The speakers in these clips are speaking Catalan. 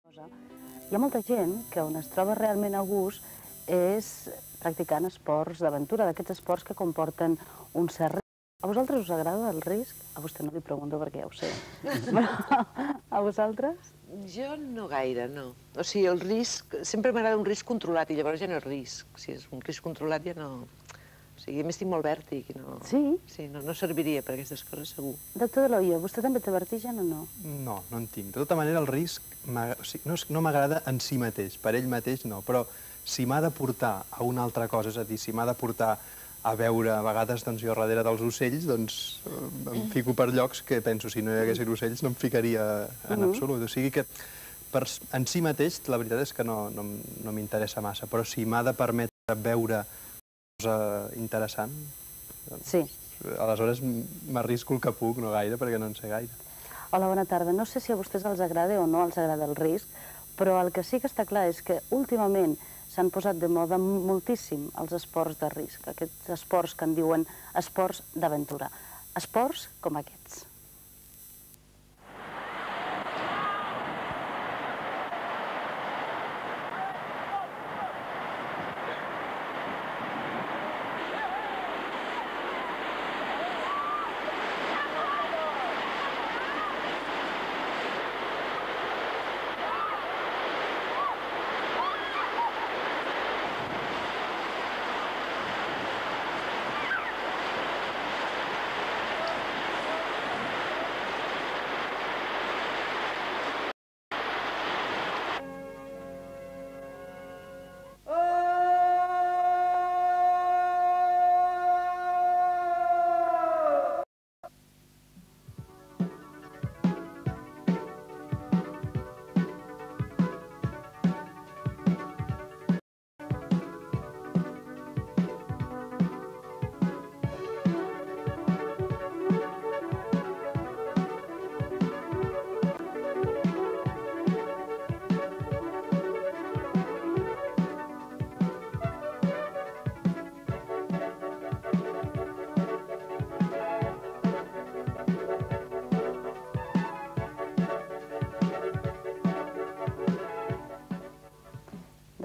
Hi ha molta gent que on es troba realment a gust és practicant esports d'aventura, d'aquests esports que comporten un cert risc. A vosaltres us agrada el risc? A vostè no li pregunto perquè ja ho sé. Però a vosaltres? Jo no gaire, no. O sigui, el risc... Sempre m'agrada un risc controlat i llavors ja no és risc. Si és un risc controlat ja no... O sigui, a més tinc molt vèrtig i no... Sí? Sí, no serviria per aquestes coses, segur. Doctor Deloia, vostè també té vertigen o no? No, no en tinc. De tota manera, el risc no m'agrada en si mateix, per ell mateix no, però si m'ha de portar a una altra cosa, és a dir, si m'ha de portar a veure, a vegades, jo darrere dels ocells, doncs em fico per llocs que penso, si no hi haguessin ocells, no em ficaria en absolut. O sigui que en si mateix, la veritat és que no m'interessa massa, però si m'ha de permetre veure cosa interessant, doncs, aleshores m'arrisco el que puc, no gaire, perquè no en sé gaire. Hola, bona tarda. No sé si a vostès els agrada o no els agrada el risc, però el que sí que està clar és que últimament s'han posat de moda moltíssim els esports de risc, aquests esports que en diuen esports d'aventura. Esports com aquests.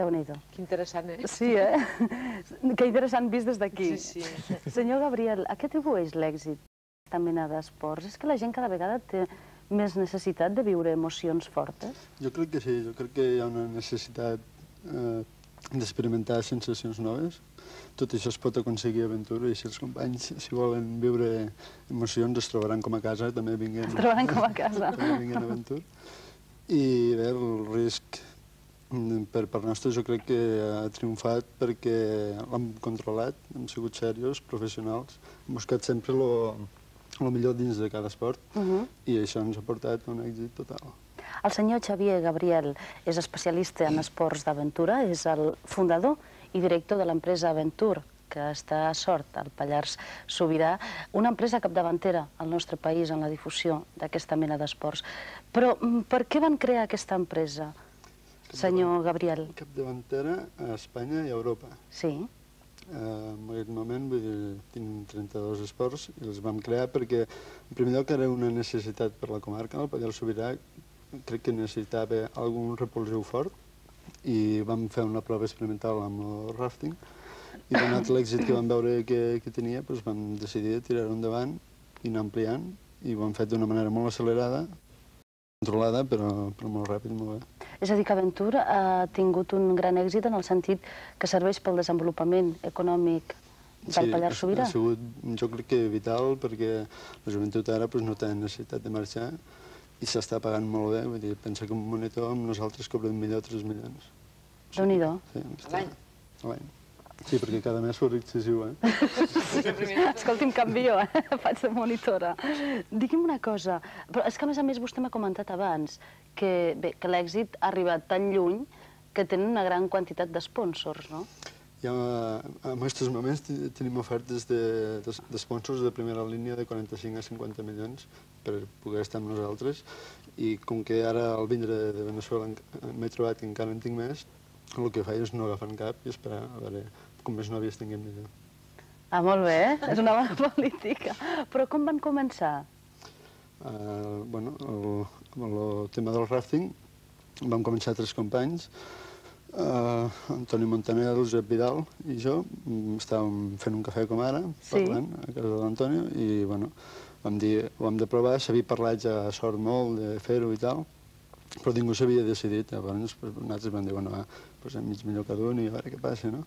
Déu-n'hi-do. Que interessant, eh? Sí, eh? Que interessant vist des d'aquí. Sí, sí. Senyor Gabriel, a què atribueix l'èxit d'aquesta mena d'esports? És que la gent cada vegada té més necessitat de viure emocions fortes? Jo crec que sí, jo crec que hi ha una necessitat d'experimentar sensacions noves. Tot això es pot aconseguir a aventura i si els companys, si volen viure emocions, es trobaran com a casa, també vinguen... Es trobaran com a casa. També vinguen a aventura. I bé, el risc per part nostra jo crec que ha triomfat perquè l'hem controlat, hem sigut serios, professionals, hem buscat sempre el millor dins de cada esport i això ens ha portat a un èxit total. El senyor Xavier Gabriel és especialista en esports d'aventura, és el fundador i director de l'empresa Aventur, que està a Sort, al Pallars Sobirà, una empresa capdavantera al nostre país en la difusió d'aquesta mena d'esports. Però per què van crear aquesta empresa, senyor Gabriel? Capdavantera a Espanya i a Europa. Sí. En aquest moment tinc 32 esports i els vam crear perquè, en primer lloc, era una necessitat per la comarca. El Pallars Sobirà crec que necessitava algun repulsiu fort i vam fer una prova experimental amb el rafting i donat l'èxit que vam veure que tenia, vam decidir tirar-ho endavant i anar ampliant i ho hem fet d'una manera molt accelerada, controlada, però molt ràpid, molt bé. És a dir, que Aventur ha tingut un gran èxit en el sentit que serveix pel desenvolupament econòmic del Pallars Sobirà? Sí, ha sigut, jo crec que vital, perquè la joventut ara no té necessitat de marxar i s'està pagant molt bé. Vull dir, pensa que un monitor amb nosaltres cobrem millor 3 milions. Déu-n'hi-do. A l'any? A l'any. Sí, perquè cada mes surt excessiu, eh? Escolti'm, canvio, faig de monitora. Digui'm una cosa, però és que a més vostè m'ha comentat abans que l'èxit ha arribat tan lluny que tenen una gran quantitat d'espònsors, no? En aquests moments tenim ofertes d'espònsors de primera línia de 45 a 50 milions per poder estar amb nosaltres i com que ara al vindre de Venezuela m'he trobat que encara en tinc més, el que faig és no agafar cap i esperar a veure com més nòvies tinguem millor. Ah, molt bé, és una bona política. Però com van començar? Bueno, el tema del rafting vam començar 3 companys, Antoni Montaner, el Josep Vidal i jo, estàvem fent un cafè com ara, parlant a casa de l'Antonio, i bueno, vam dir, ho hem de provar, s'havia parlat ja sort molt de fer-ho i tal, però ningú s'havia decidit. Llavors nosaltres vam dir, bueno, va, posem mig milió cada un i a veure què passa, no?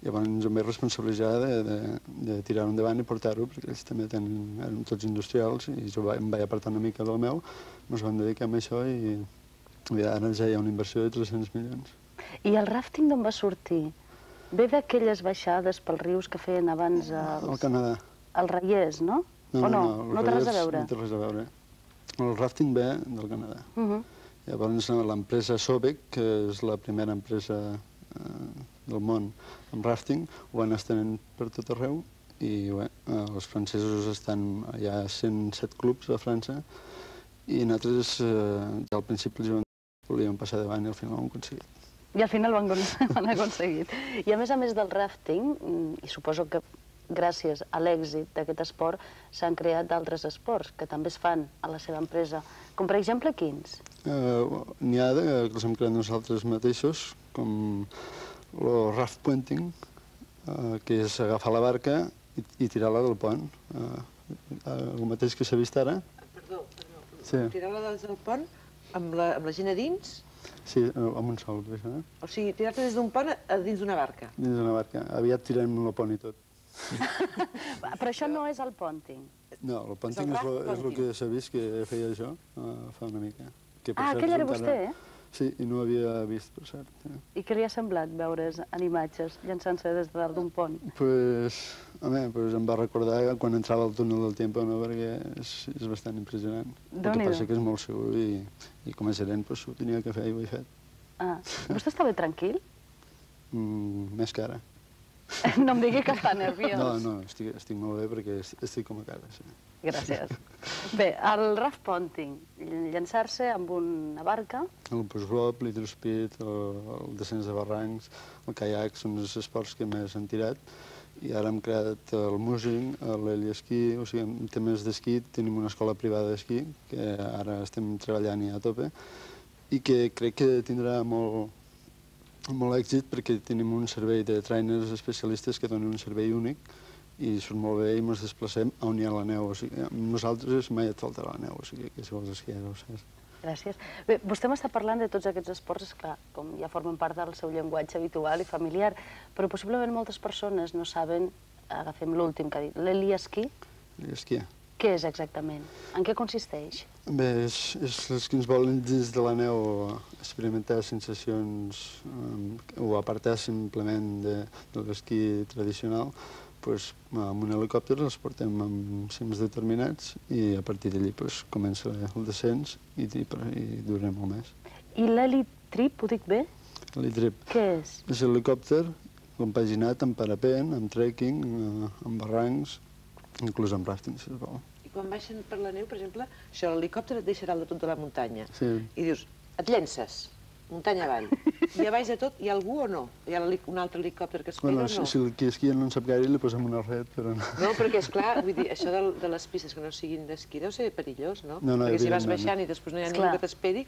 Llavors ens vam responsabilitzar de tirar-ho endavant i portar-ho, perquè ells també eren tots industrials i jo em vaig apartar una mica del meu, ens vam dedicar a això i ara ja hi ha una inversió de 300 milions. I el ràfting d'on va sortir? Ve d'aquelles baixades pels rius que feien abans Al Canadà. els reiers, no? O no? No té res a veure? No té res a veure. El ràfting ve del Canadà. Llavors l'empresa Sobek, que és la primera empresa del món amb ràfting, ho van estenent per tot arreu i els francesos estan, hi ha 107 clubs a França i nosaltres ja al principi volíem passar davant i al final ho hem aconseguit. I al final ho han aconseguit. I a més del ràfting, i suposo que gràcies a l'èxit d'aquest esport s'han creat d'altres esports que també es fan a la seva empresa. Com per exemple, quins? N'hi ha que els hem creat nosaltres mateixos, com el raft puenting, que és agafar la barca i tirar-la del pont. El mateix que s'ha vist ara. Perdó. Tirar-la des del pont amb la gent a dins? Sí, amb un sol. O sigui, tirar-te des d'un pont a dins d'una barca? Dins d'una barca. Aviat tirem el pont i tot. Però això no és el ponting. No, el ponting és el que s'ha vist que feia jo fa una mica. Aquell era vostè, eh? Sí, i no ho havia vist, per cert. I què li ha semblat veure's en imatges llançant-se des de dalt d'un pont? Pues em va recordar quan entrava al túnel del Tiempo, perquè és bastant impressionant. El que passa que és molt segur i com a gerent ho tenia que fer i ho he fet. Vostè estava tranquil? Més que ara. No em digui que està nerviós. No, estic molt bé perquè estic com a casa, sí. Gràcies. Bé, el raft ponting, llançar-se amb una barca. El push-rope, l'hidrospeed, el descens de barrancs, el caiac, són els esports que més han tirat. I ara hem creat el musing, l'heliesquí, o sigui, en temes d'esquí tenim una escola privada d'esquí, que ara estem treballant-hi a tope, i que crec que tindrà molt èxit perquè tenim un servei de trainers especialistes que donen un servei únic i surt molt bé i ens desplacem on hi ha la neu. O sigui, amb nosaltres mai et faltarà la neu, o sigui, que si vols esquiar ho saps. Gràcies. Bé, vostè m'està parlant de tots aquests esports, esclar, com ja formen part del seu llenguatge habitual i familiar, però possiblement moltes persones no saben, agafem l'últim que ha dit, l'heliesquí. L'esquí. Què és exactament? En què consisteix? Bé, és els que ens volen dins de la neu experimentar sensacions o apartar simplement de l'esquí tradicional. Amb un helicòpter els portem amb cims determinats i a partir d'allí comença el descens i dura molt més. I l'helitrip, ho dic bé? L'helitrip. Què és? És helicòpter compaginat amb parapent, amb trekking, amb barrancs, inclús amb ràfting, si es vol. I quan baixen per la neu, per exemple, això, l'helicòpter et deixarà al de tot de la muntanya. Sí. I dius, et llences, muntanya avall. I a baix de tot, hi ha algú o no? Hi ha un altre helicòpter que espera o no? Si el que esquia no en sap gaire, li posem una red, però no. No, perquè, esclar, vull dir, això de les pistes que no siguin d'esquí deu ser perillós, no? No, perquè si vas baixant i després no hi ha ningú que t'esperi...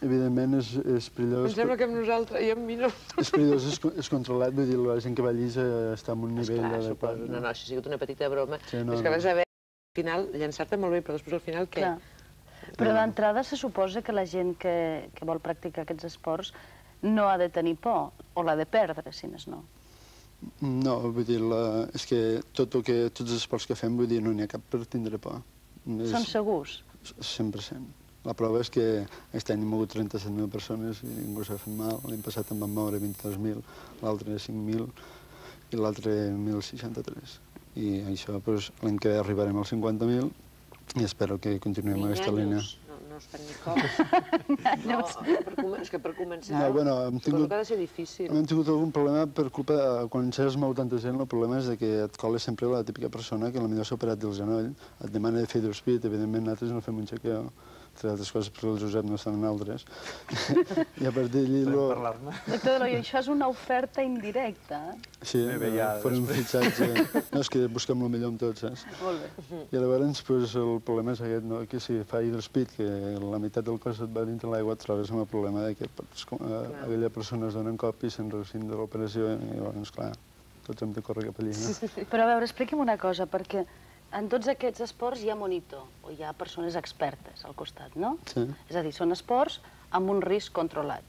Evidentment és perillós. Em sembla que amb nosaltres i amb mi no... És perillós, és controlat, vull dir, la gent que va allí està en un nivell adequat. No, això ha sigut una petita broma. És que vas a veure, al final, llançar-te molt bé, però després al final què? Però d'entrada se suposa que la gent que vol practicar aquests esports no ha de tenir por, o l'ha de perdre, si més no. No, vull dir, és que tots els esports que fem, vull dir, no n'hi ha cap per tindre por. Són segurs? 100%. La prova és que aquest any hem mogut 37.000 persones i ningú s'ha fet mal. L'any passat en vam moure 22.000, l'altre 5.000 i l'altre 1.063. I això, l'any que ve arribarem als 50.000 i espero que continuem aquesta línia. No es fan ni cops. És que per començar, suposo que ha de ser difícil. Hem tingut algun problema per culpa, quan ja es mou tanta gent, el problema és que et coles sempre la típica persona que potser s'ha operat del genoll, et demana de fer hidrospeed, evidentment nosaltres no fem un chequeo, entre altres coses perquè el Josep no està en altres. I a partir d'allí... Podem parlar-ne. Doctor Deloyo, això és una oferta indirecta, Sí, farem un fitxatge. No, és que busquem el millor amb tots, saps? Molt bé. I llavors el problema és aquest, no? Que si fa hidrospeed, que la meitat del cos et va dintre l'aigua, et trobes amb el problema que aquella persona es dona un cop i se'n rescinde de l'operació i llavors, clar, tots hem de córrer cap allí, no? Però a veure, expliqui'm una cosa, perquè en tots aquests esports hi ha monitor, o hi ha persones expertes al costat, no? Sí. És a dir, són esports amb un risc controlat.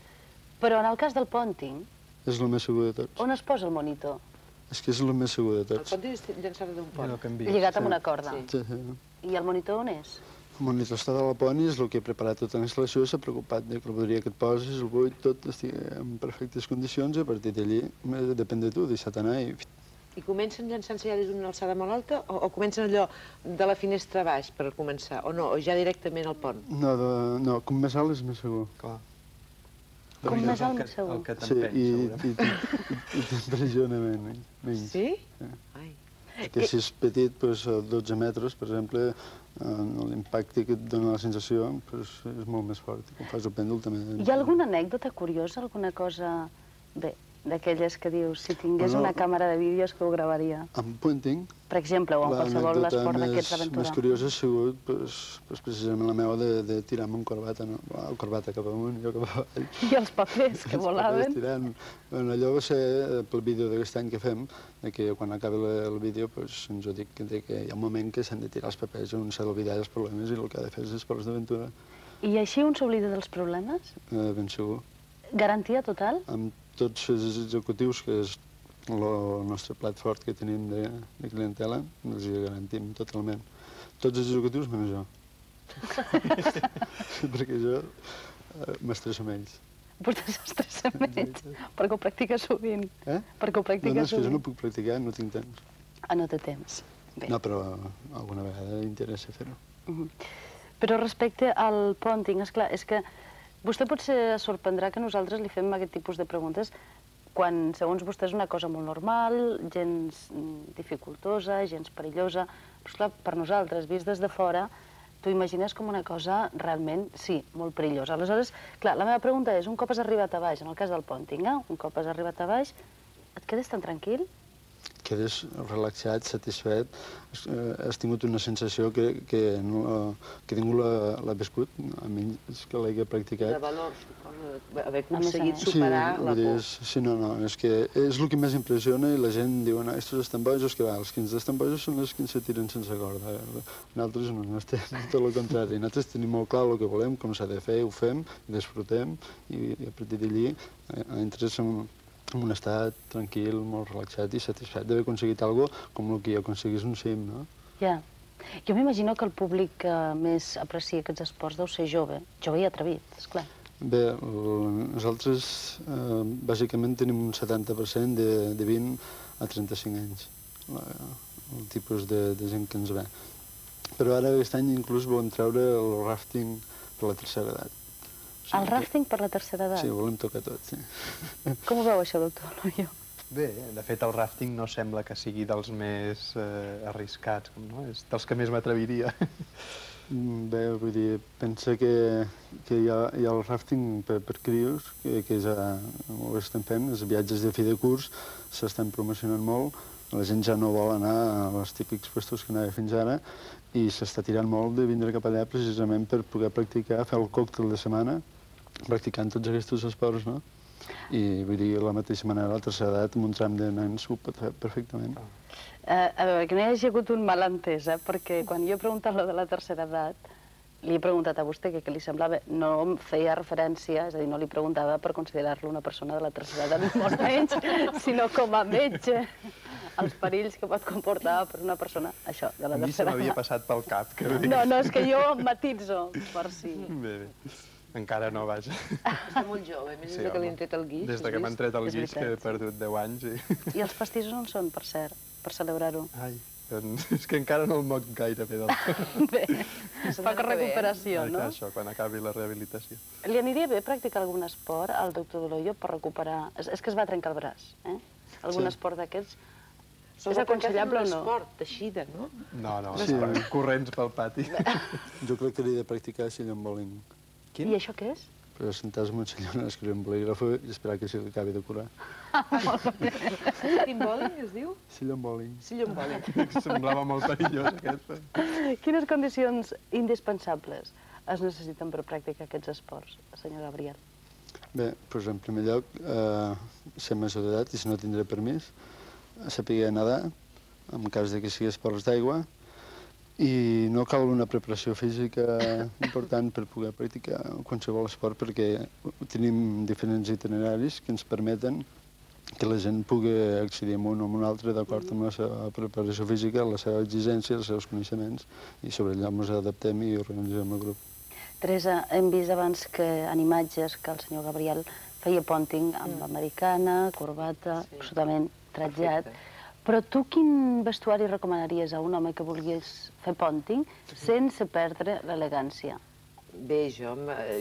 Però en el cas del pònting, És el més segur de tots. on es posa el monitor? És que és el més segur de El tots. pont és llançar-lo d'un pont. El que hem vist. Lligat amb una corda. Sí, sí. I el monitor on és? El monitor està de la poni, és el que he preparat tota la instal·lació, s'ha preocupat de que la bateria que et poses, el buit, tot estigui en perfectes condicions, i a partir d'allí depèn de tu, deixar-te anar i... I comencen llançant-se ja des d'una alçada molt alta o comencen allò de la finestra a baix per començar? O no, o ja directament al pont? No, com més alt és més segur. Clar. Com Doncs més és alt, el més segur. El que Sí, t'empeny, i t'impressiona menys. Sí? Sí. Ai. Que si és petit, doncs, a 12 metres, per exemple, l'impacte que et dona la sensació doncs, és molt més fort. Quan fas el pèndol també... Hi ha alguna anècdota curiosa, alguna cosa... Bé, d'aquelles que dius, si tingués una càmera de vídeos que ho gravaria? Amb puenting, Per exemple, o en qualsevol esport d'aquests l'anècdota d'aventura. més curiosa ha sigut precisament la meva de tirar-me amb corbata, no? El corbata cap amunt, jo cap avall. I els papers que volaven. Tirant. Bueno, allò va ser pel vídeo d'aquest any que fem, que quan acabi el vídeo ens ho dic que hi ha un moment que s'han de tirar els papers, on s'ha d'oblidar els problemes i el que ha de fer és esports d'aventura. I així un s'oblida dels problemes? Ben segur. Garantia total? Amb tots els executius, que és el nostre plat fort que tenim de clientela, els hi garantim totalment. Tots els executius menys jo. Perquè jo m'estresso amb ells. Vostè s'estressa amb ells, perquè ho practica sovint. Perquè ho No, practica és que jo sovint. no puc practicar, no tinc temps. Ah, no té temps. Bé. No, però alguna vegada interessa fer-ho. Però respecte al pònting, esclar, és que vostè potser es sorprendrà que nosaltres li fem aquest tipus de preguntes quan, segons vostè, és una cosa molt normal, gens dificultosa, gens perillosa. Però, esclar, per nosaltres, vist des de fora, t'ho imagines com una cosa realment, sí, molt perillosa. Aleshores, clar, la meva pregunta és, un cop has arribat a baix, en el cas del pònting, un cop has arribat a baix, et quedes tan tranquil? Quedes relaxat, satisfet, has tingut una sensació que ningú l'ha viscut, a menys que l'hagi practicat. De valor, suposo, haver aconseguit superar la por. Sí, no, és que és el que més impressiona i la gent diu, no, estos estan bojos, que va, els que ens estan bojos són els que se tiren sense corda. Nosaltres no, tot el contrari. Nosaltres tenim molt clar el que volem, com s'ha de fer, ho fem, i disfrutem, i a partir d'allí entres en un estat tranquil, molt relaxat i satisfet d'haver aconseguit alguna cosa com el que jo aconseguís un cim, no? Ja. Jo m'imagino que el públic que més aprecia aquests esports deu ser jove i atrevit, esclar. Bé, nosaltres bàsicament tenim un 70% de 20 a 35 anys, el tipus de gent que ens ve. Però ara aquest any inclús volem treure el rafting per la tercera edat. El rafting per la tercera edat? Sí, ho volem tocar tot, sí. Com ho veu això, doctor Deloyo? Bé, de fet el rafting no sembla que sigui dels més arriscats, no? És dels que més m'atreviria. Bé, vull dir, pensa que hi ha el rafting per crios, que ja ho estem fent, els viatges de fi de curs s'estan promocionant molt, la gent ja no vol anar als típics puestos que anava fins ara i s'està tirant molt de vindre cap allà precisament per poder practicar, fer el còctel de setmana, practicant tots aquests esports, no? I vull dir, de la mateixa manera, a la tercera edat, amb un tram de nens ho pot fer perfectament. A veure, que no hi hagi hagut un malentès, perquè quan jo he preguntat lo de la tercera edat, li he preguntat a vostè què li semblava. No em feia referència, és a dir, no li preguntava per considerar-lo una persona de la tercera edat, molt menys, sinó com a metge, els perills que pot comportar per una persona, això, de la A mi se tercera m'havia edat. passat pel cap. No, és que jo matitzo, per si. Bé. Encara no, vaja. Està molt jove, més des que li han tret el guix. Des que m'han tret el És guix, que he veritat. perdut 10 anys. I els pastissos on són, per cert, per celebrar-ho? Ai, doncs és que encara no el moc gaire bé del tot. Bé, poca recuperació, no? Això, quan acabi la rehabilitació. Li aniria bé practicar algun esport al doctor Deloyo per recuperar... És que es va trencar el braç, eh? Algun Sí. esport d'aquests És aconsellable o no? Esport, teixida, no? No, Sí. corrents pel pati. Jo crec que hauria de practicar sillon bowling. I això què és? Per sentar-se amb un sillon, escriure un bolígraf i esperar que s'acabi de curar. Quin bowling es diu? Sillon bowling. Sillon bowling. Semblava molt perillós, aquesta. Quines condicions indispensables es necessiten per practicar aquests esports, senyor Gabriel? Bé, doncs en primer lloc, ser major d'edat i si no tindré permís, saber nedar, en cas que sigui esports d'aigua, i no cal una preparació física important per poder practicar qualsevol esport perquè tenim diferents itineraris que ens permeten que la gent pugui accedir a un o a un altre d'acord amb la seva preparació física, la seva exigència, els seus coneixements, i sobre allò ens adaptem i organitzem el grup. Teresa, hem vist abans que en imatges que el senyor Gabriel feia pònting amb americana, corbata, absolutament trajat. Però tu quin vestuari recomanaries a un home que volgués fer pònting sense perdre l'elegància? Bé, jo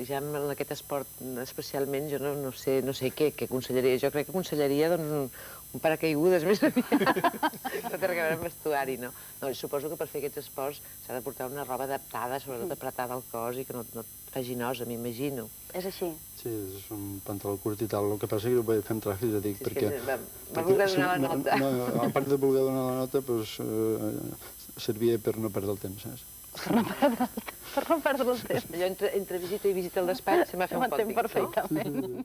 ja en aquest esport especialment jo no sé què aconsellaria. Jo crec que aconsellaria un paracaigudes més aviat. No té res a veure amb vestuari, no? Suposo que per fer aquests esports s'ha de portar una roba adaptada, sobretot apretada al cos i que no et faci nosa, m'imagino. És així? Sí, és un pantaló curt i tal. El que passa és que ho vaig fer amb traje, ja dic, perquè... Va voler donar la nota. No, a part de voler donar la nota, servia per no perdre el temps, saps? Per no perdre el temps. Allò entre visita i visita al despatx se m'ha fet un pònting. Ho entenc perfectament.